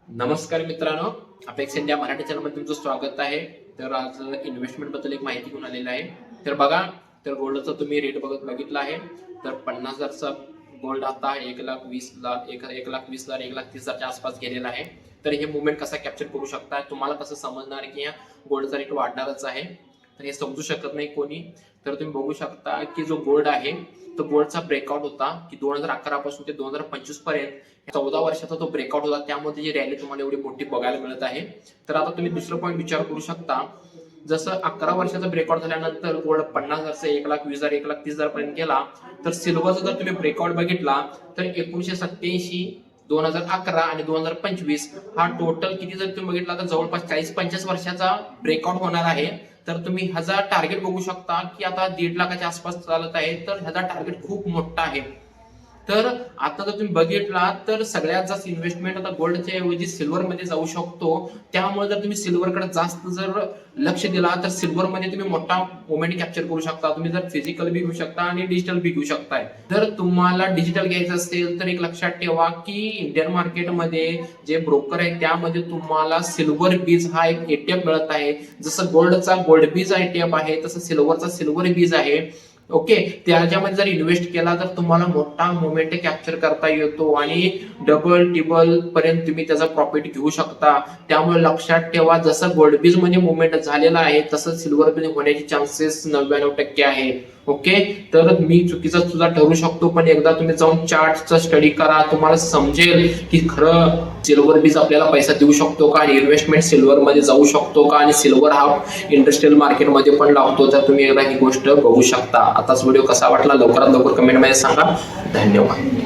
नमस्कार मित्रांनो, apex India Marathi चॅनलमध्ये तुमचं स्वागत आहे। तर आज इन्व्हेस्टमेंट बद्दल एक माहिती घेऊन आलेला आहे। तर बघा, तर गोल्डचा तुम्ही रेट बघितला आहे। तर 50,000चा गोल्ड आता 1,20,000 1,20,000 1,30,000च्या आसपास गेलेला आहे। तर हे मुवमेंट कसा कॅप्चर करू शकता, तुम्हाला कसं समजणार की या गोल्डचा रेट वाढणारच आहे, तर हे समजू शकत नाही कोणी। तर तुम्ही बघू शकता की जो गोल्ड आहे तो गोल्डचा ब्रेकआउट होता की 2011 पासून ते 2025 पर्यंत 14 वर्षाचा तो ब्रेकआउट होता, त्यामध्ये जी रॅली तुम्हाला एवढी मोठी बघायला मिळत आहे। तर आता तुम्ही दुसरं पॉईंट विचार करू शकता, जसं 11 वर्षाचा ब्रेकआउट झाल्यानंतर गोल्ड 50,000 1,20,000 1,30,000 पर्यंत गेला, तर सिल्वरचा जर तुम्ही ब्रेकआउट बघितला तर 1987 2011 आणि 2025 हा टोटल किती जर तुम्ही बघितला तर जवळपास 40-50 वर्षाचा ब्रेकआउट होणार आहे। तर तुम्ही ह्याचा टार्गेट बघू शकता की आता 1.5 लाखाच्या आसपास चालत आहे, तर ह्याचा टार्गेट खूप मोठा आहे। तर आता जर तुम्ही बघितला तर सगळ्यात जास्त इन्व्हेस्टमेंट आता गोल्डच्या ऐवजी सिल्वर मध्ये जाऊ शकतो। त्यामुळे जर तुम्ही सिल्वरकडे जास्त जर लक्ष दिला तर सिल्वर मध्ये तुम्ही मोठा मोमेंट कॅप्चर करू शकता। तुम्ही जर फिजिकल बी घेऊ शकता आणि डिजिटल बी घेऊ शकताय। जर तुम्हाला डिजिटल घ्यायचं असेल तर एक लक्षात ठेवा की इंडियन मार्केटमध्ये जे ब्रोकर आहे त्यामध्ये तुम्हाला सिल्वर बीज हा एक ETF मिळत आहे। जसं गोल्डचा गोल्ड बीज ETF आहे, तसं सिल्वरचा सिल्वर बीज आहे। ओके, त्याच्यामध्ये जर इन्व्हेस्ट केला तर तुम्हाला मोठा मोमेंट कॅप्चर करता येतो आणि डबल टिबल पर्यंत तुम्ही त्याचा प्रॉफिट घेऊ शकता। त्यामुळे लक्षात ठेवा, जसं गोल्ड बीज मध्ये मुवमेंट झालेला आहे तसं सिल्वर बीज होण्याचे चान्सेस 99% आहे। ओके, तर मी चुकीचा सुद्धा ठरू शकतो, पण एकदा तुम्ही जाऊन चार्टचा स्टडी करा, तुम्हाला समजेल की खरं सिल्वर बीज आपल्याला पैसा देऊ शकतो का आणि इन्व्हेस्टमेंट सिल्वर मध्ये जाऊ शकतो का आणि सिल्वर हा इंडस्ट्रियल मार्केटमध्ये पण लागतो। तर तुम्ही एकदा ही गोष्ट बघू शकता। आताच व्हिडिओ कसा वाटला लवकरात लवकर कमेंट मध्ये सांगा। धन्यवाद।